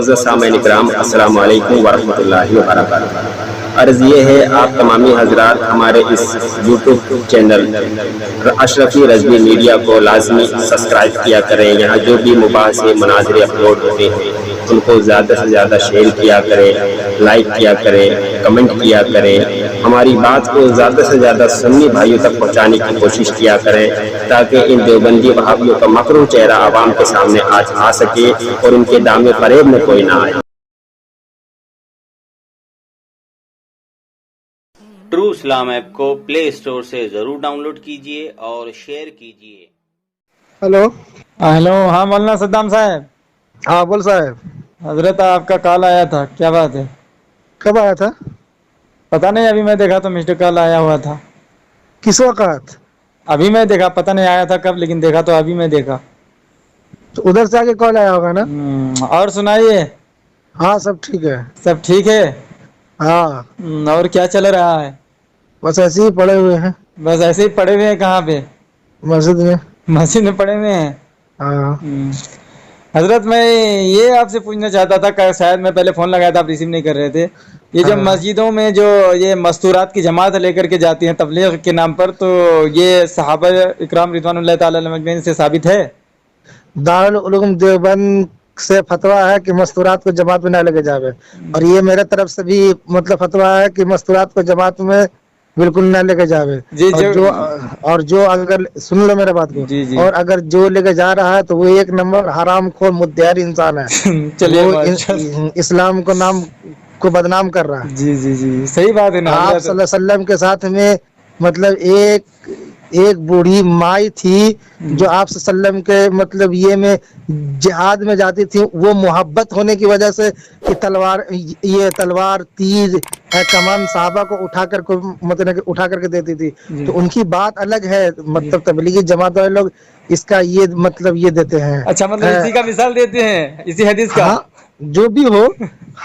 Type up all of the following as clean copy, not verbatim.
معزز سامعین اکرام، السلام علیکم ورحمۃ اللہ وبرکاتہ۔ عرض یہ ہے آپ تمامی حضرات ہمارے اس یوٹیوب چینل اشرفی رضوی میڈیا کو لازمی سبسکرائب کیا کریں۔ یہاں جو بھی مباحثے مناظرے اپلوڈ ہوتے ہیں ان کو زیادہ سے زیادہ شیئر کیا کریں، لائک کیا کریں، کمنٹ کیا کریں۔ ہماری بات کو زیادہ سے زیادہ سنی بھائیوں تک پہنچانے کی کوشش کیا کریں تاکہ ان دیوبندی وہابیوں کا مکروہ چہرہ عوام کے سامنے آج آ سکے اور ان کے دامے فریب میں کوئی نہ آئے۔ ٹرو اسلام ایپ کو پلے اسٹور سے ضرور ڈاؤن لوڈ کیجئے اور شیئر کیجئے۔ ہیلو، ہاں مولانا صدام صاحب۔ ہاں بول صاحب۔ حضرت آپ کا کال آیا تھا، کیا بات ہے؟ کب آیا تھا؟ پتہ نہیں، ابھی میں دیکھا تو مسڈ کال آیا ہوا تھا۔ کس وقت؟ ابھی میں دیکھا، پتہ نہیں آیا تھا کب، لیکن دیکھا تو ابھی میں دیکھا۔ تو ادھر سے آگے کال آیا ہوگا نا؟ اور سنائیے۔ ہاں سب ٹھیک ہے۔ سب ٹھیک ہے؟ ہاں۔ اور کیا چل رہا ہے؟ بس ایسے ہی پڑے ہوئے ہیں۔ بس ایسے ہی پڑے ہوئے ہیں؟ کہاں پہ؟ مسجد میں۔ مسجد میں پڑے ہوئے ہیں؟ ہاں۔ حضرت میں یہ آپ سے پوچھنا چاہتا تھا کہ شاید میں پہلے فون لگایا تھا، آپ ریسیو نہیں کر رہے تھے۔ یہ جو مسجدوں میں جو یہ مستورات کی جماعت لے کر کے جاتی ہیں تبلیغ کے نام پر، تو یہ صحابہ اکرام رضوان اللہ تعالی علیہم اجمعین سے ثابت ہے؟ دارالعلوم دیوبند سے فتویٰ ہے کہ مستورات کو جماعت میں نہ لے کے جاوے، اور یہ میرے طرف سے بھی مطلب فتویٰ ہے کہ مستورات کو جماعت میں بالکل نہ لے کے جاوے۔ اور جو اگر سن لو میرے بات کو، اور اگر جو لے کے جا رہا ہے تو وہ ایک نمبر حرام خور مدعر انسان ہے، وہ اسلام کو نام کو بدنام کر رہا ہے۔ جی جی جی، صحیح بات ہے نا۔ آپ صلی اللہ علیہ وسلم کے ساتھ میں مطلب ایک بوڑھی مائی تھی جو آپ صلی اللہ علیہ وسلم کے مطلب یہ میں جہاد میں جاتی تھی، وہ محبت ہونے کی وجہ سے کہ تلوار تیر کمان صحابہ کو اٹھا کر کے دیتی تھی، تو ان کی بات الگ ہے۔ مطلب تبلیغی جماعت والے لوگ اس کا یہ مطلب یہ دیتے ہیں۔ اچھا، مطلب اسی کا مثال دیتے ہیں، اسی حدیث کا۔ ہاں جو بھی ہو،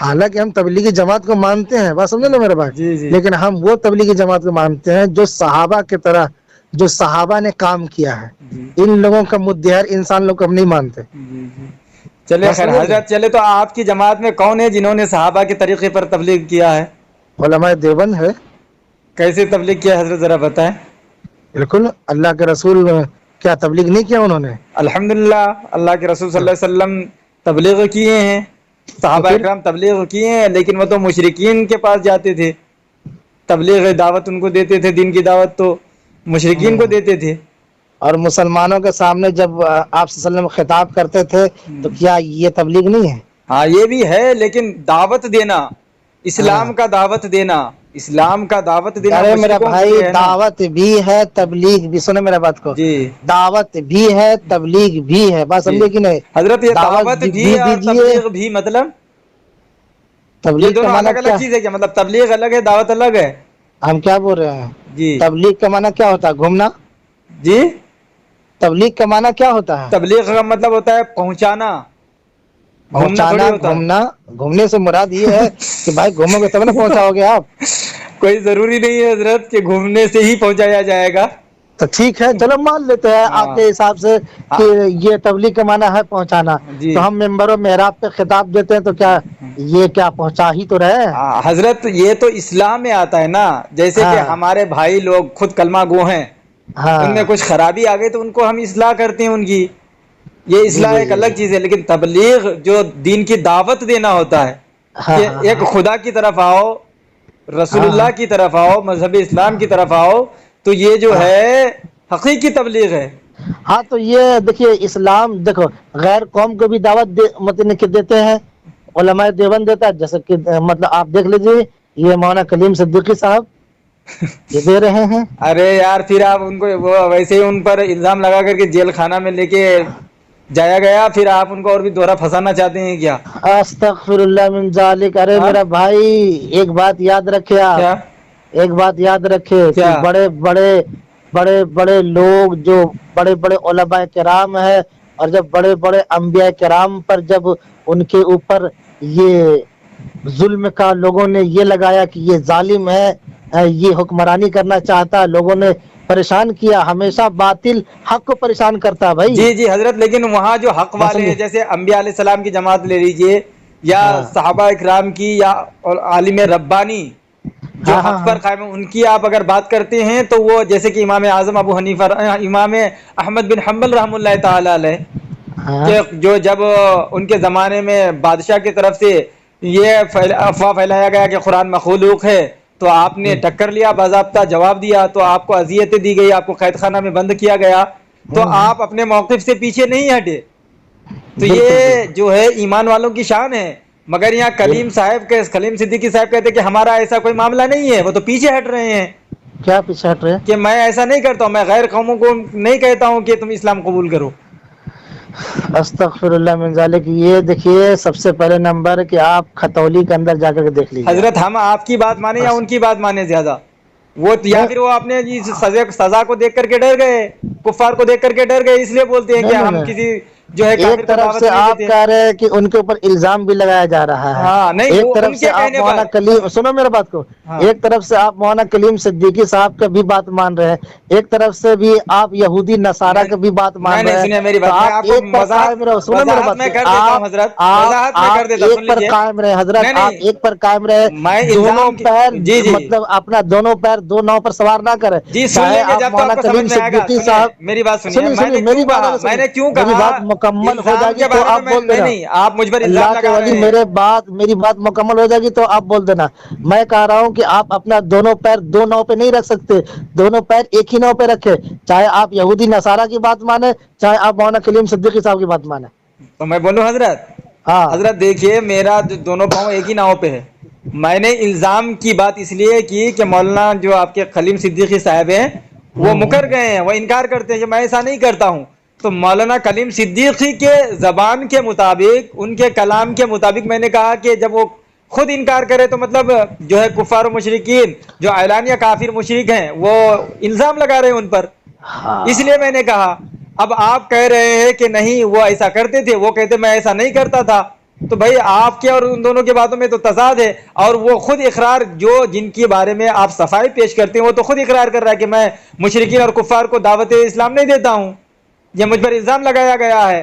حالانکہ ہم تبلیغی جماعت کو مانتے ہیں، بات سمجھے نا میرے بھائی، لیکن ہم وہ تبلیغی جماعت کو مانتے ہیں جو صحابہ کی طرح، جو صحابہ نے کام کیا ہے۔ ان لوگوں کا مدعر انسان لوگ ہم نہیں مانتے۔ چلے خیر حضرت، چلے تو آپ کی جماعت میں کون ہے جنہوں نے صحابہ کے طریقے پر تبلیغ کیا ہے؟ علماء دیوبند ہے۔ کیسے تبلیغ کیا حضرت، ذرا بتائیں۔ بالکل، اللہ کے رسول کیا تبلیغ نہیں کیا انہوں نے؟ الحمدللہ، اللہ کے رسول صلی اللہ علیہ وسلم تبلیغ کیے ہیں، صحابہ اکرام تبلیغ کیے ہیں، لیکن وہ تو مشرکین کے پاس جاتے تھے، تبلیغ دعوت ان کو دیتے تھے، دین کی دعوت تو مشرکین کو دیتے تھے۔ اور مسلمانوں کے سامنے جب آپ صلی اللہ علیہ وسلم خطاب کرتے تھے تو کیا یہ تبلیغ نہیں ہے؟ ہاں یہ بھی ہے، لیکن دعوت دینا، اسلام کا دعوت دینا، اسلام کا دعوت دینا۔ ارے میرا بھائی، دعوت بھی ہے تبلیغ بھی، سنو میرا بات کو، دعوت بھی ہے تبلیغ بھی ہے، بات سمجھے کہ نہیں حضرت؟ یہ دعوت بھی اور تبلیغ بھی مطلب تبلیغ یہ دونوں الگ الگ چیز ہے کیا؟ مطلب تبلیغ الگ ہے، دعوت الگ ہے؟ ہم کیا بول رہے ہیں؟ جی، تبلیغ کا معنی کیا ہوتا ہے؟ گھومنا۔ جی، تبلیغ کا معنی کیا ہوتا ہے؟ تبلیغ کا مطلب ہوتا ہے پہنچانا، گھومنا۔ گھومنے سے مراد یہ ہے کہ بھائی گھومو گے تب نہ پہنچاؤ گے آپ۔ کوئی ضروری نہیں ہے حضرت کہ گھومنے سے ہی پہنچایا جائے گا۔ تو ٹھیک ہے، چلو مان لیتے ہیں آپ کے حساب سے کہ یہ تبلیغ کا معنی ہے پہنچانا، تو ہم ممبر و محراب پہ خطاب دیتے ہیں تو کیا یہ کیا پہنچا ہی تو رہے؟ حضرت یہ تو اسلام میں آتا ہے نا، جیسے کہ ہمارے بھائی لوگ خود کلمہ گو ہیں، ان میں کچھ خرابی آ گئی تو ان کو ہم اصلاح کرتے ہیں ان کی، یہ اصلاح ایک الگ چیز ہے۔ لیکن تبلیغ جو دین کی دعوت دینا ہوتا ہے، کہ ایک خدا کی طرف آؤ، رسول اللہ کی طرف آؤ، مذہب اسلام کی طرف آؤ، تو یہ جو ہے حقیقی تبلیغ ہے۔ ہاں تو یہ دیکھیے، اسلام دیکھو غیر قوم کو بھی دعوت مطلب دیتے ہیں، علماء دیوبند دیتا ہے، جیسے کہ مطلب آپ دیکھ لیجیے یہ مولانا کلیم صدیقی صاحب یہ دے رہے ہیں۔ ارے یار، پھر آپ ان کو وہ ویسے ہی ان پر الزام لگا کر کے جیل خانہ میں لے کے جایا گیا، پھر آپ ان کو اور بھی دوہرا پھنسانا چاہتے ہیں کیا؟ استغفر اللہ من ذالک۔ ارے میرا بھائی ایک بات یاد رکھے آپ، ایک بات یاد رکھے کہ بڑے بڑے لوگ جو بڑے بڑے علماء کرام ہیں، اور جب بڑے بڑے انبیاء کرام پر جب ان کے اوپر یہ ظلم کا لوگوں نے یہ لگایا کہ یہ ظالم ہے، یہ حکمرانی کرنا چاہتا، لوگوں نے پریشان کیا، ہمیشہ باطل حق کو پریشان کرتا بھائی۔ جی جی حضرت، لیکن وہاں جو حق والے ہیں، جیسے انبیاء علیہ السلام کی جماعت لے لیجئے، یا صحابہ اکرام کی یا عالم ربانی جو حق پر قائم ان کی آپ اگر بات کرتے ہیں تو وہ جیسے کہ امام اعظم ابو حنیفہ، امام احمد بن حنبل رحم اللہ تعالی علیہ، کہ جو جب ان کے زمانے میں بادشاہ کی طرف سے یہ افواہ پھیلایا گیا کہ قرآن مخلوق ہے تو آپ نے ٹکر لیا، باضابطہ جواب دیا، تو آپ کو اذیتیں دی گئی، آپ کو قید خانہ میں بند کیا گیا، تو آپ اپنے موقف سے پیچھے نہیں ہٹے. تو یہ جو ہے ایمان والوں کی شان ہے. مگر یہاں کلیم صدیقی صاحب کہتے کہ ہمارا ایسا کوئی معاملہ نہیں ہے. وہ تو پیچھے ہٹ رہے ہیں. کیا پیچھے ہٹ رہے ہیں؟ کہ میں ایسا نہیں کرتا ہوں، میں غیر قوموں کو نہیں کہتا ہوں کہ تم اسلام قبول کرو. استغفر اللہ من ذالک. یہ دیکھیے سب سے پہلے نمبر کہ آپ کھتولی کے اندر جا کر دیکھ لیجیے. حضرت ہم آپ کی بات مانیں یا ان کی بات مانیں زیادہ؟ وہ یا پھر وہ اپنے سزا کو دیکھ کر کے ڈر گئے، کفار کو دیکھ کر کے ڈر گئے، اس لیے بولتے ہیں کہ ہم کسی جو ہے ایک طرف سے آپ کہہ رہے ہیں کہ ان کے اوپر الزام بھی لگایا جا رہا ہے. ایک طرف سے آپ مولانا کلیم، سنو میرے بات کو، ایک طرف سے آپ مولانا کلیم صدیقی صاحب کا بھی بات مان رہے ہیں، ایک طرف سے بھی آپ یہودی نصارہ کا بھی بات مان رہے ہیں. میری بات آپ ایک پر قائم رہے. سنو میرے بات، ایک پر قائم رہے حضرت، آپ ایک پر قائم رہے. دونوں پیر مطلب اپنا دونوں پیر دو ناؤ پر سوار نہ کرے. چاہے آپ مولانا کلیم صدیقی صاحب، میری بات سنیے میری بات، میں نے کیوں کہا مکمل ہو جائے گی تو آپ بول دینا. نہیں، آپ مجھ پر اللہ کے ولی میری بات مکمل ہو جائے گی تو آپ بول دینا. میں کہہ رہا ہوں کہ آپ اپنا دونوں پیر دو ناؤ پہ نہیں رکھ سکتے، دونوں پیر ایک ہی ناؤ پہ رکھے. چاہے آپ یہودی نصارہ کی بات مانے، چاہے آپ مولانا کلیم صدیقی صاحب کی بات مانے. تو میں بولوں حضرت؟ ہاں حضرت دیکھیے، میرا دونوں پاؤں ایک ہی ناؤ پہ ہے. میں نے الزام کی بات اس لیے کی کہ مولانا جو آپ کے کلیم صدیقی صاحب ہیں وہ مکر گئے ہیں، وہ انکار کرتے ہیں کہ میں ایسا نہیں کرتا ہوں. تو مولانا کلیم صدیقی کے زبان کے مطابق، ان کے کلام کے مطابق میں نے کہا کہ جب وہ خود انکار کرے تو مطلب جو ہے کفار و مشرکین جو اعلانیہ کافر مشرک ہیں وہ الزام لگا رہے ہیں ان پر. اس لیے میں نے کہا. اب آپ کہہ رہے ہیں کہ نہیں وہ ایسا کرتے تھے، وہ کہتے میں ایسا نہیں کرتا تھا. تو بھائی آپ کے اور ان دونوں کے باتوں میں تو تضاد ہے. اور وہ خود اقرار جو جن کے بارے میں آپ صفائی پیش کرتے ہیں وہ تو خود اقرار کر رہا ہے کہ میں مشرکین اور کفار کو دعوت اسلام نہیں دیتا ہوں، یہ مجھ پر الزام لگایا گیا ہے.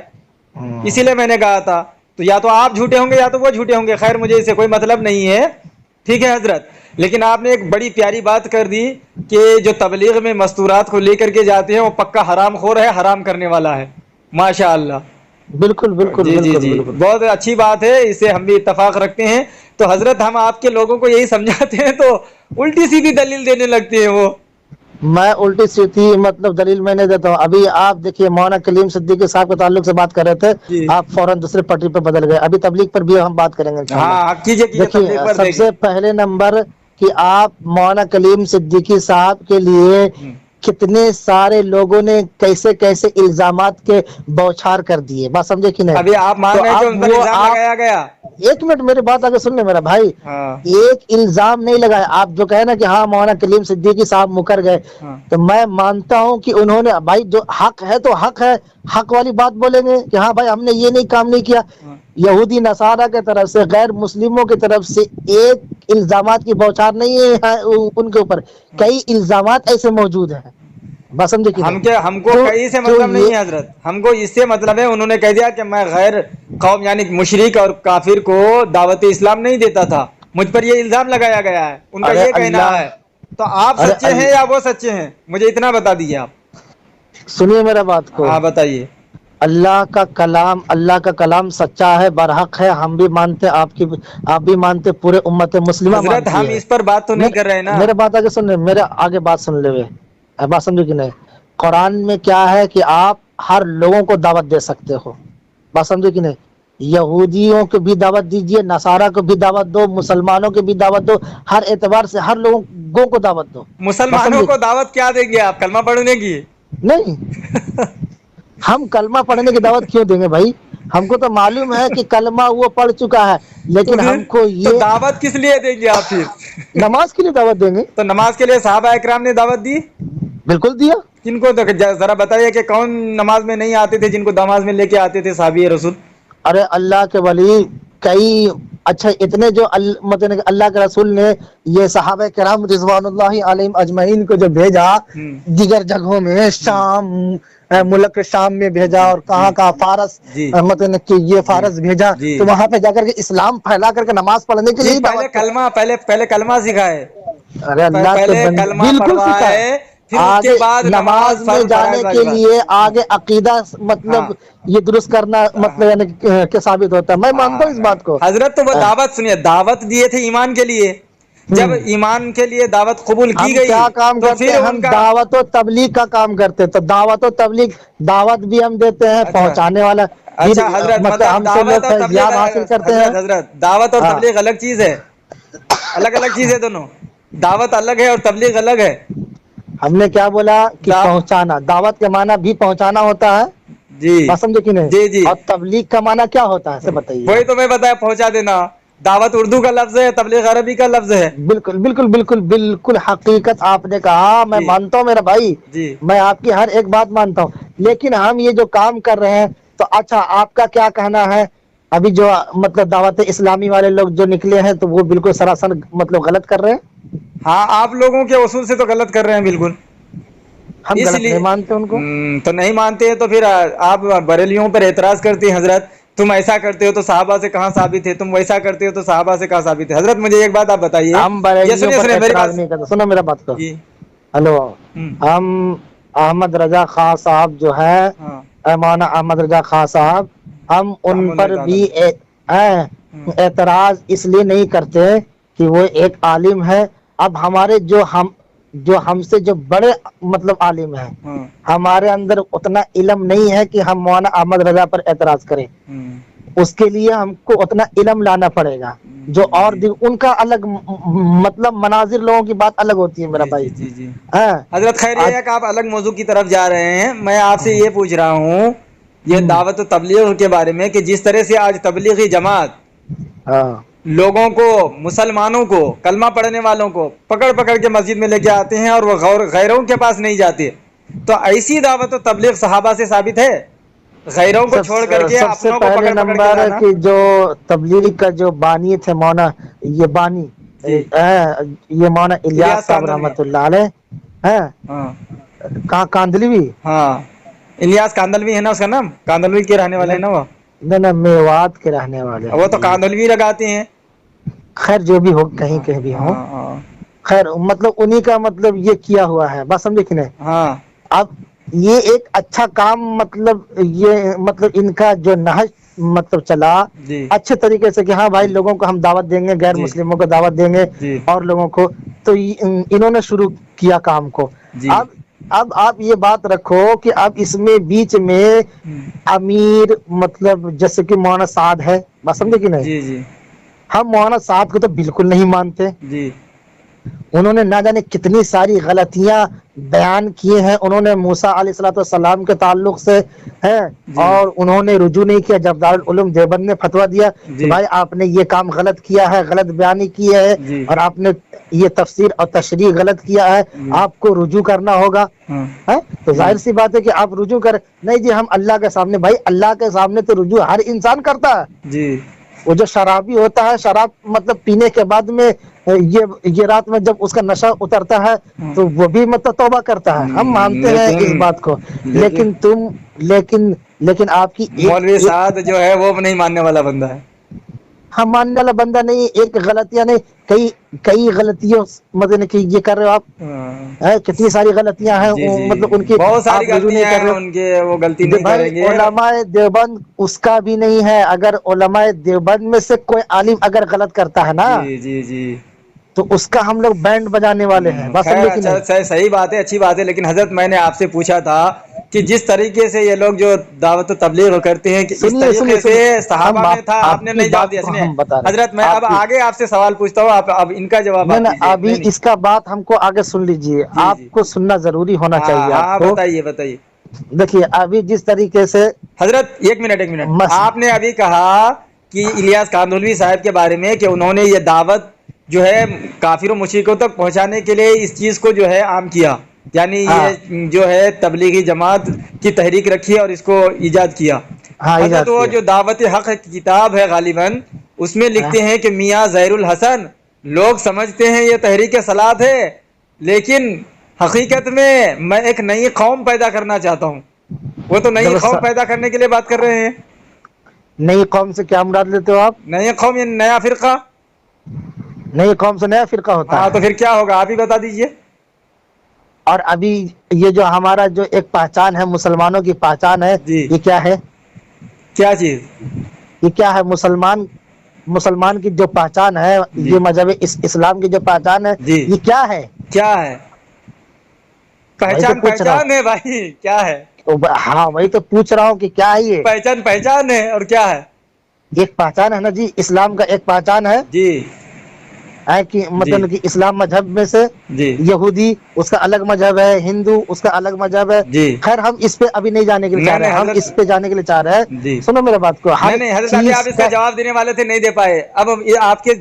اسی لیے میں نے کہا تھا. تو یا تو آپ جھوٹے ہوں گے یا تو وہ جھوٹے ہوں گے. خیر مجھے اس سے کوئی مطلب نہیں ہے، ٹھیک ہے حضرت. لیکن آپ نے ایک بڑی پیاری بات کر دی کہ جو تبلیغ میں مستورات کو لے کر کے جاتے ہیں وہ پکا حرام خور ہے، حرام کرنے والا ہے. ماشاء اللہ. بالکل بالکل جی بہت اچھی بات ہے، اس سے ہم بھی اتفاق رکھتے ہیں. تو حضرت ہم آپ کے لوگوں کو یہی سمجھاتے ہیں تو الٹی سیدھی دلیل دینے لگتے ہیں. وہ میں الٹی سیدھی مطلب دلیل میں نہیں دیتا ہوں. ابھی آپ دیکھیے مولانا کلیم صدیقی صاحب کے تعلق سے بات کر رہے تھے، آپ فوراً دوسرے پٹری پہ بدل گئے. ابھی تبلیغ پر بھی ہم بات کریں گے. دیکھیے سب سے پہلے نمبر کہ آپ مولانا کلیم صدیقی صاحب کے لیے کتنے سارے لوگوں نے کیسے کیسے الزامات کے بوچھار کر دیے. بات سمجھے کہ نہیں؟ ابھی آپ مان رہے ہیں کہ ان پر الزام لگایا گیا. ایک منٹ میری بات آگے سن لیں میرا بھائی. ایک الزام نہیں لگایا. آپ جو کہے نا کہ ہاں مولانا کلیم صدیقی صاحب مکر گئے، تو میں مانتا ہوں کہ انہوں نے بھائی جو حق ہے تو حق ہے، حق والی بات بولیں گے کہ ہاں بھائی ہم نے یہ نہیں کام نہیں کیا. یہودی نصارہ کی طرف سے، غیر مسلموں کی طرف سے ایک الزامات کی بوچھار نہیں ہے ان کے اوپر. کئی الزامات ایسے موجود ہیں. بس سمجھے کہ ہم کو کئی سے مطلب نہیں ہے حضرت، ہم کو اس سے مطلب ہے انہوں نے کہہ دیا کہ میں غیر قوم یعنی مشرک اور کافر کو دعوت اسلام نہیں دیتا تھا. مجھ پر یہ الزام لگایا گیا ہے، ان کا یہ کہنا ہے. تو آپ سچے ہیں یا وہ سچے ہیں؟ مجھے اتنا بتا دیجیے. آپ سنیے میرا بات کو. ہاں بتائیے. اللہ کا کلام سچا ہے، برحق ہے. ہم بھی مانتے، آپ بھی مانتے، پورے امت مسلمہ حضرت ہم اس پر بات تو نہیں کر رہے نا. میرے بات آگے سن لے، میرے آگے بات سن لے. بات سمجھے کہ نہیں؟ قرآن میں کیا ہے کہ آپ ہر لوگوں کو دعوت دے سکتے ہو. بات سمجھے کہ نہیں؟ یہودیوں کو بھی دعوت دیجئے، نصارہ کو بھی دعوت دو، مسلمانوں کو بھی دعوت دو. ہر اعتبار سے ہر لوگوں کو دعوت دو. مسلمانوں کو دعوت کیا دیں گے آپ؟ کلمہ پڑھنے کی؟ نہیں ہم کلمہ پڑھنے کی دعوت کیوں دیں گے بھائی؟ ہم کو تو معلوم ہے کہ کلمہ وہ پڑھ چکا ہے، لیکن ہم کو یہ دعوت کس لیے دیں گے آپ؟ پھر نماز کے لیے دعوت دیں گے. تو نماز کے لیے صحابہ اکرام نے دعوت دی. بالکل دیا. کن کو؟ ذرا بتائیے کہ کون نماز میں نہیں آتے تھے جن کو نماز میں لے کے آتے تھے صحابی رسول؟ ارے اللہ کے ولی کئی اچھا اتنے جو مطلب اللہ کے رسول نے یہ صحابہ کرام رضوان اللہ علیہم اجمعین کو جو بھیجا دیگر جگہوں میں شام ملک شام میں بھیجا اور کہاں کہاں فارس مطلب کہ یہ فارس بھیجا تو وہاں پہ جا کر کے اسلام پھیلا کر کے نماز پڑھنے کے لیے پہلے کلمہ سکھائے، ارے اللہ کے بندے بالکل سکھائے، آگے نماز میں جانے کے لیے آگے عقیدہ مطلب یہ درست کرنا مطلب یعنی کہ ثابت ہوتا ہے. میں مانتا ہوں اس بات کو. حضرت تو وہ دعوت سنیے، دعوت دیے تھے ایمان کے لیے، جب ایمان کے لیے دعوت قبول کی گئی کیا کام کرتے ہیں؟ ہم دعوت و تبلیغ کا کام کرتے، تو دعوت و تبلیغ دعوت بھی ہم دیتے ہیں، پہنچانے والا اچھا حضرت مطلب ہم سے لوگ فیضیاب حاصل کرتے ہیں. حضرت دعوت اور تبلیغ الگ چیز ہے، الگ الگ چیز ہے دونوں، دعوت الگ ہے اور تبلیغ الگ ہے. ہم نے کیا بولا کہ پہنچانا، دعوت کا معنی بھی پہنچانا ہوتا ہے جی، سمجھے کہ نہیں؟ جی جی. اور تبلیغ کا معنی کیا ہوتا ہے بتائیے؟ وہی تو میں بتایا، پہنچا دینا. دعوت اردو کا لفظ ہے، تبلیغ عربی کا لفظ ہے. بالکل بالکل بالکل بالکل حقیقت آپ نے کہا، میں مانتا ہوں میرا بھائی، میں آپ کی ہر ایک بات مانتا ہوں. لیکن ہم یہ جو کام کر رہے ہیں تو اچھا آپ کا کیا کہنا ہے؟ ابھی جو مطلب دعوت اسلامی والے لوگ جو نکلے ہیں تو وہ بالکل سراسر مطلب غلط کر رہے ہیں. ہاں آپ لوگوں کے اصول سے تو غلط کر رہے ہیں بالکل. ہم غلط نہیں مانتے ان کو. تو نہیں مانتے ہیں تو پھر آپ بریلیوں پر اعتراض کرتے ہیں. حضرت تم ایسا کرتے ہو تو صحابہ سے کہاں ثابت ہے، تم ویسا کرتے ہو تو صحابہ سے کہاں ثابت ہے. حضرت مجھے ایک بات آپ بتائیے. ہم بریلیوں پر اعتراض نہیں کرتے، سنو میرا بات کو. ہلو، ہم احمد رضا خان صاحب جو ہے، مولانا احمد رضا خان صاحب، ہم ان پر بھی اعتراض اس لیے نہیں کرتے کہ وہ ایک عالم ہے. اب ہمارے جو ہم سے جو بڑے مطلب عالم ہیں، ہمارے اندر اتنا علم نہیں ہے کہ ہم مولانا احمد رضا پر اعتراض کریں. اس کے لیے ہم کو اتنا علم لانا پڑے گا. جو اور ان کا الگ مطلب مناظر لوگوں کی بات الگ ہوتی ہے میرا بھائی. حضرت خیر یہ ہے کہ آپ الگ موضوع کی طرف جا رہے ہیں. میں آپ سے یہ پوچھ رہا ہوں یہ دعوت و تبلیغ کے بارے میں کہ جس طرح سے آج تبلیغی جماعت لوگوں کو، مسلمانوں کو، کلمہ پڑھنے والوں کو پکڑ پکڑ کے مسجد میں لے کے آتے ہیں اور وہ غیروں کے پاس نہیں جاتے، تو ایسی دعوت و تبلیغ صحابہ سے ثابت ہے؟ غیروں کو چھوڑ کر کے سب سے پہلے نمبر کہ جو تبلیغ کا جو بانی تھے مولانا، یہ بانی یہ مولانا الیاس صاحب رحمۃ اللہ علیہ کہاں کاندلوی. ہاں الیاس کاندلوی ہے نا اس کا نام، کاندلوی کے رہنے والے ہیں نا وہ. نہ میوات کے رہنے والے، وہ تو کاندلوی لگاتے ہیں. خیر جو بھی ہو، کہیں کہیں بھی ہو، خیر مطلب انہی کا مطلب یہ کیا ہوا ہے، بس سمجھے کہ نہیں؟ اب یہ ایک اچھا کام مطلب یہ مطلب ان کا جو نہج مطلب چلا اچھے طریقے سے کہ ہاں بھائی لوگوں کو ہم دعوت دیں گے، غیر مسلموں کو دعوت دیں گے اور لوگوں کو، تو انہوں نے شروع کیا کام کو. اب آپ یہ بات رکھو کہ اب اس میں بیچ میں امیر مطلب جیسے کہ مولانا سعد ہے، بس سمجھے کہ نہیں؟ ہم مولانا سعد کو تو بالکل نہیں مانتے. انہوں نے نہ جانے کتنی ساری غلطیاں بیان کیے ہیں. انہوں نے موسیٰ علیہ الصلوۃ والسلام کے تعلق سے ہے اور انہوں نے رجوع نہیں کیا. جب دارالعلوم دیوبند نے فتویٰ دیا کہ بھائی آپ نے یہ کام غلط کیا ہے، غلط بیانی کی ہے اور آپ نے یہ تفسیر اور تشریح غلط کیا ہے، آپ کو رجوع کرنا ہوگا. تو ظاہر سی بات ہے کہ آپ رجوع کریں. نہیں جی ہم اللہ کے سامنے، بھائی اللہ کے سامنے تو رجوع ہر انسان کرتا ہے. وہ جو شرابی ہوتا ہے، شراب مطلب پینے کے بعد میں یہ رات میں جب اس کا نشہ اترتا ہے تو وہ بھی مطلب توبہ کرتا ہے. ہم مانتے ہیں اس بات کو، لیکن آپ کی مولوی صاحب جو ہے وہ نہیں ماننے والا بندہ ہے. ہم ماننے والا بندہ نہیں. ایک غلطیاں نہیں، کئی غلطیوں مطلب کہ یہ کر رہے ہو آپ، کتنی ساری غلطیاں ہیں مطلب ان کی، بہت ساری غلطیاں ہیں ان کے، وہ غلطی نہیں کریں گے. علماء دیوبند اس کا بھی نہیں ہے. اگر علماء دیوبند میں سے کوئی عالم اگر غلط کرتا ہے نا تو اس کا ہم لوگ بینڈ بجانے والے ہیں. صحیح بات ہے، اچھی بات ہے. لیکن حضرت میں نے آپ سے پوچھا تھا کہ جس طریقے سے یہ لوگ جو دعوت و تبلیغ کرتے ہیں کہ اس طریقے سے صحابہ میں تھا، آپ نے نہیں جواب دیا. حضرت میں اب آگے آپ سے سوال پوچھتا ہوں، آپ اب ان کا جواب ابھی اس کا بات ہم کو آگے سن لیجئے. آپ کو سننا ضروری ہونا چاہیے. آپ کو بتائیے. دیکھیے ابھی جس طریقے سے حضرت ایک منٹ آپ نے ابھی کہا کہ الیاس کاندلوی صاحب کے بارے میں کہ انہوں نے یہ دعوت جو ہے کافر و مشرکوں تک پہنچانے کے لیے اس چیز کو جو ہے عام کیا، یعنی یہ جو ہے تبلیغی جماعت کی تحریک رکھی اور اس کو ایجاد کیا. حضرت وہ جو دعوت حق کی کتاب ہے غالباً اس میں لکھتے ہیں کہ میاں ظہیر الحسن لوگ سمجھتے ہیں یہ تحریک صلاح ہے، لیکن حقیقت میں ایک نئی قوم پیدا کرنا چاہتا ہوں۔ وہ تو نئی قوم پیدا کرنے کے لیے بات کر رہے ہیں۔ نئی قوم سے کیا مراد لیتے ہو آپ؟ نئی قوم یعنی نیا فرقہ۔ نئی قوم سے نیا فرقہ ہوتا ہے؟ ہاں تو پھر کیا ہوگا آپ ہی بتا دیجئے۔ اور ابھی یہ جو ہمارا جو ایک پہچان ہے، مسلمانوں کی پہچان ہے، یہ کیا ہے؟ کیا چیز؟ یہ کیا ہے؟ مسلمان کی جو پہچان ہے، یہ مذہب اسلام کی جو پہچان ہے، یہ کیا ہے؟ کیا ہے؟ پہچان ہے بھائی، کیا ہے؟ ہاں وہی تو پوچھ رہا ہوں کہ کیا ہے یہ پہچان ہے، اور کیا ہے؟ ایک پہچان ہے نا جی، اسلام کا ایک پہچان ہے جی، کہ مطلب کہ اسلام مذہب میں سے یہودی اس کا الگ مذہب ہے، ہندو اس کا الگ مذہب ہے۔ خیر ہم اس پہ ابھی نہیں جانے کے لیے چاہ رہے ہیں، ہم اس پہ جانے کے لیے چاہ رہے ہیں۔ سنو میرے بات کو، نہیں حضرت ابھی آپ اس کا جواب دینے والے تھے، نہیں دے پائے۔ اب آپ کے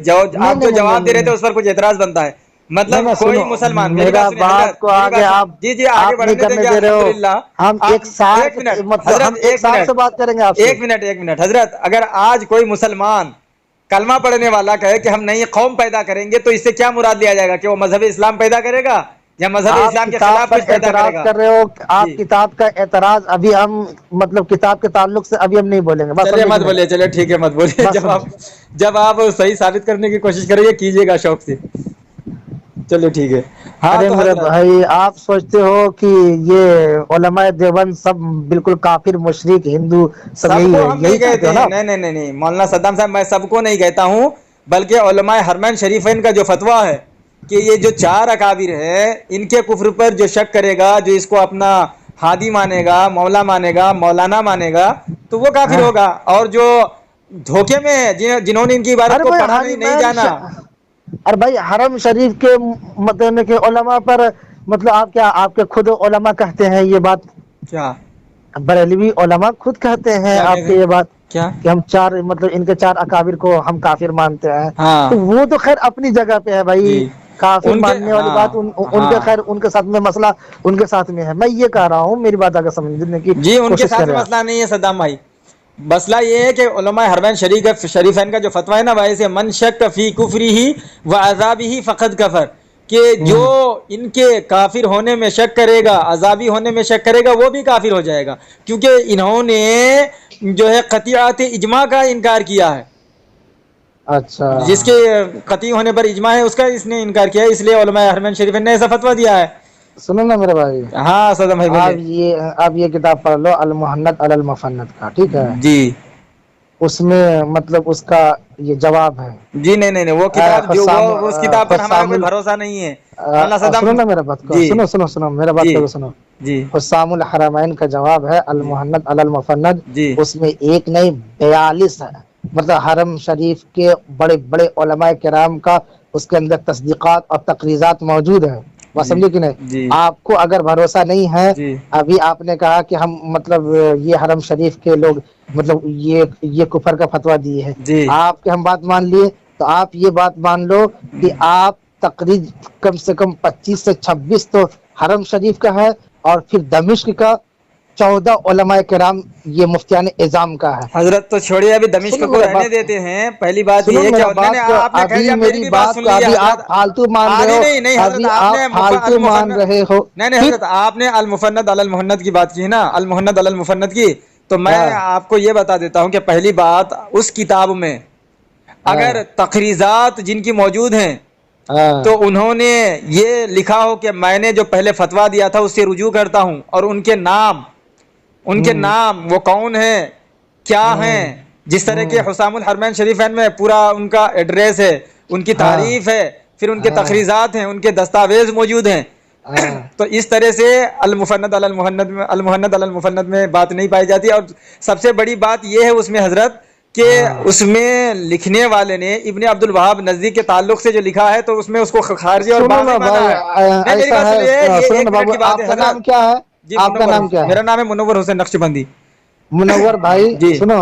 آپ جو جواب دے رہے تھے اس پر کچھ اعتراض بنتا ہے۔ مطلب کوئی مسلمان، میری بات کو آگے آپ جی آگے بڑھنے دیں گے الحمدللہ۔ ہم ایک ساتھ سے بات کریں گے آپ سے۔ ایک منٹ حضرت، اگر آج کوئی مسلمان کلمہ پڑھنے والا کہے کہ ہم نئی قوم پیدا کریں گے تو اس سے کیا مراد لیا جائے گا؟ کہ وہ مذہب اسلام پیدا کرے گا یا مذہب اسلام کے خلاف کچھ پیدا کرے گا؟ کر رہے ہو آپ کتاب کا اعتراض، ابھی ہم مطلب کتاب کے تعلق سے ابھی ہم نہیں بولیں گے۔ چلیے مت بولیے، چلیے ٹھیک ہے مت بولیے۔ جب آپ صحیح ثابت کرنے کی کوشش کریں گے کیجیے گا شوق سے، چلیے ٹھیک ہے۔ ارے میرے بھائی آپ سوچتے ہو کہ یہ علماء دیوبند سب بالکل کافر مشرک ہندو سب یہی کہتے ہیں نا؟ نہیں مولانا صدام صاحب، میں سب کو نہیں کہتا ہوں، بلکہ علماء حرمین شریفین کا جو فتویٰ ہے کہ یہ جو 4 اکابر ہے ان کے کفر پر جو شک کرے گا، جو اس کو اپنا ہادی مانے گا، مولا مانے گا، مولانا مانے گا، تو وہ کافر ہوگا۔ اور جو دھوکے میں جنہوں نے ان کی عبادت کو پڑھا نہیں جانا۔ اور بھائی حرم شریف کے مطلب کہ علماء پر مطلب آپ کے خود علماء کہتے ہیں یہ بات؟ کیا بریلوی علماء خود کہتے ہیں آپ کے یہ بات کیا کہ ہم 4 مطلب ان کے 4 اکابر کو ہم کافر مانتے ہیں؟ تو وہ تو خیر اپنی جگہ پہ ہے بھائی، کافر ماننے والی بات ان کے خیر ان کے ساتھ میں مسئلہ ان کے ساتھ میں ہے۔ میں یہ کہہ رہا ہوں، میری بات اگر سمجھنے کی جی ان کے ساتھ مسئلہ نہیں ہے صدام بھائی، مسئلہ یہ ہے کہ علماء حرمین شریفین کا جو فتویٰ ہے نا، ویسے من شک فی کفرہ و عذابہ فقد کفر، کہ جو ان کے کافر ہونے میں شک کرے گا، عذابی ہونے میں شک کرے گا، وہ بھی کافر ہو جائے گا، کیونکہ انہوں نے جو ہے قطعیت اجماع کا انکار کیا ہے۔ اچھا، جس کے قطعی ہونے پر اجماع ہے اس کا اس نے انکار کیا ہے، اس لیے علماء حرمین شریفین نے ایسا فتویٰ دیا ہے۔ سنو نا میرے بھائی، ہاں صدام بھائی، آپ یہ کتاب پڑھ لو المحند علی المفند کا، ٹھیک ہے جی؟ اس میں مطلب اس کا یہ جواب ہے جی۔ نہیں وہ کتاب جو اس کتاب پر ہمارا کوئی بھروسہ نہیں ہے۔ سنو نا میرا بات کو، سنو میرا بات کو سنو جی۔ حسام الحرمین کا جواب ہے المحند علی المفند، اس میں 1 نہیں 42 ہے، مطلب حرم شریف کے بڑے بڑے علماء کرام کا اس کے اندر تصدیقات اور تقریضات موجود ہیں، بات سمجھے کہ نہیں؟ آپ کو اگر بھروسہ نہیں ہے، ابھی آپ نے کہا کہ ہم مطلب یہ حرم شریف کے لوگ مطلب یہ کفر کا فتویٰ دیے ہیں، آپ کے ہم بات مان لیے، تو آپ یہ بات مان لو کہ آپ تقریب کم سے کم 25 سے 26 تو حرم شریف کا ہے، اور پھر دمشق کا 14 علماء کرام یہ مفتیان اعظام کا ہے۔ حضرت تو چھوڑیے، ابھی دمشق کو رہنے دیتے ہیں۔ پہلی بات یہ ہے کہ ابھی میری بات کو ابھی آپ فالتو مان رہے ہو، ابھی آپ فالتو مان رہے ہو۔ نہیں حضرت، آپ نے المفند علی المحند کی بات کی نا، المحند علی المفند کی، تو میں آپ کو یہ بتا دیتا ہوں کہ پہلی بات اس کتاب میں اگر تقریضات جن کی موجود ہیں تو انہوں نے یہ لکھا ہو کہ میں نے جو پہلے فتویٰ دیا تھا اس سے رجوع کرتا ہوں، اور ان کے نام وہ کون ہیں، کیا ہیں، جس طرح کے حسام الحرمین شریفین میں پورا ان کا ایڈریس ہے، ان کی تعریف ہے، پھر ان کے تقریضات ہیں، ان کے دستاویز موجود ہیں، تو اس طرح سے المحند علی المفند میں بات نہیں پائی جاتی۔ اور سب سے بڑی بات یہ ہے اس میں حضرت کہ اس میں لکھنے والے نے ابن عبد الوہاب نزدیک کے تعلق سے جو لکھا ہے تو اس میں اس کو خارجی اور باغی مانا ہے۔ جی آپ کا نام کیا ہے؟ میرا نام ہے منور حسین نقشبندی۔ منور بھائی سنو،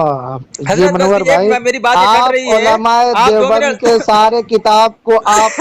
منور بھائی، میری بات کٹ رہی ہے، علماء دیوبند کے سارے کتاب کو آپ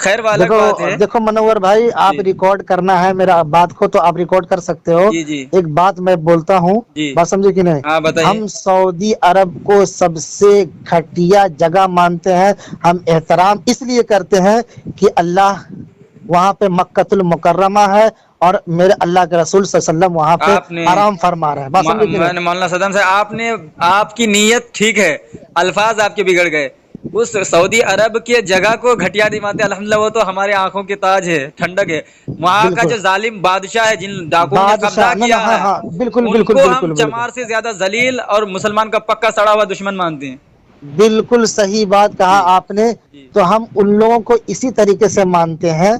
خیر والا بات ہے. دیکھو منور بھائی آپ ریکارڈ کرنا ہے میرا بات کو تو آپ ریکارڈ کر سکتے ہو. ایک بات میں بولتا ہوں, بات سمجھے کہ نہیں, ہم سعودی عرب کو سب سے گھٹیا جگہ مانتے ہیں. ہم احترام اس لیے کرتے ہیں کہ اللہ وہاں پہ مکۃ المکرمہ ہے اور میرے اللہ کے رسول صلی اللہ علیہ وسلم وہاں پہ آرام فرما رہے ہیں. مولانا صدام صاحب آپ کی نیت ٹھیک ہے, الفاظ آپ کے بگڑ گئے. اس سعودی عرب کی جگہ کو گھٹیا نہیں مانتے, الحمدللہ وہ تو ہمارے آنکھوں کے تاج ہے, ٹھنڈک ہے. وہاں کا جو ظالم بادشاہ ہے, جن ڈاکوؤں نے قبضہ کیا ہے, ان کو ہم چمار سے زیادہ ذلیل اور مسلمان کا پکا سڑا ہوا دشمن مانتے ہیں. بالکل صحیح بات کہا آپ نے. تو ہم ان لوگوں کو اسی طریقے سے مانتے ہیں,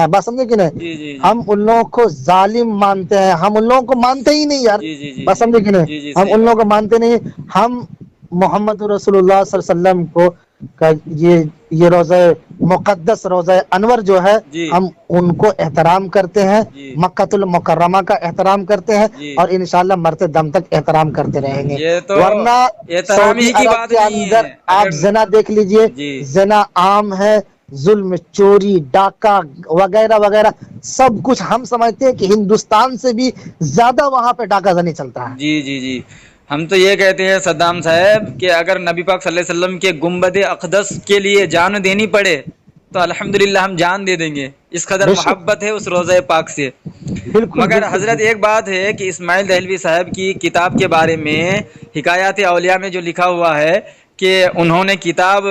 بات سمجھے کہ نہیں, ہم ان لوگوں کو ظالم مانتے ہیں, ہم ان لوگوں کو مانتے ہی نہیں یار, بات سمجھے کہ نہیں, ہم ان لوگوں کو مانتے نہیں. ہم محمد رسول اللہ صلی اللہ علیہ وسلم کو یہ روزہ مقدس روزہ انور جو ہے, ہم ان کو احترام کرتے ہیں, مکۃ المکرمہ کا احترام کرتے ہیں, اور انشاءاللہ مرتے دم تک احترام کرتے رہیں گے. ورنہ سعودی عرب کے اندر آپ زنا دیکھ لیجئے, زنا عام ہے, ظلم, چوری, ڈاکہ وغیرہ وغیرہ سب کچھ. ہم سمجھتے ہیں کہ ہندوستان سے بھی زیادہ وہاں پہ ڈاکہ زنی چلتا ہے. جی ہم تو یہ کہتے ہیں صدام صاحب کہ اگر نبی پاک صلی اللہ علیہ وسلم کے گنبد اقدس کے لیے جان دینی پڑے تو الحمدللہ ہم جان دے دیں گے, اس قدر محبت ہے اس روضہ پاک سے. مگر حضرت ایک بات ہے کہ اسماعیل دہلوی صاحب کی کتاب کے بارے میں حکایات اولیاء میں جو لکھا ہوا ہے کہ انہوں نے کتاب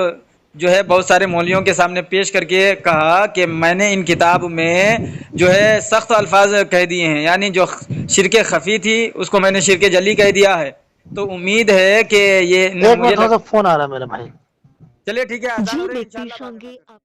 جو ہے بہت سارے مولویوں کے سامنے پیش کر کے کہا کہ میں نے ان کتاب میں جو ہے سخت الفاظ کہہ دیے ہیں, یعنی جو شرک خفی تھی اس کو میں نے شرک جلی کہہ دیا ہے. تو امید ہے کہ یہ ایک منٹ فون آ رہا ہے میرے بھائی. چلیے ٹھیک ہے.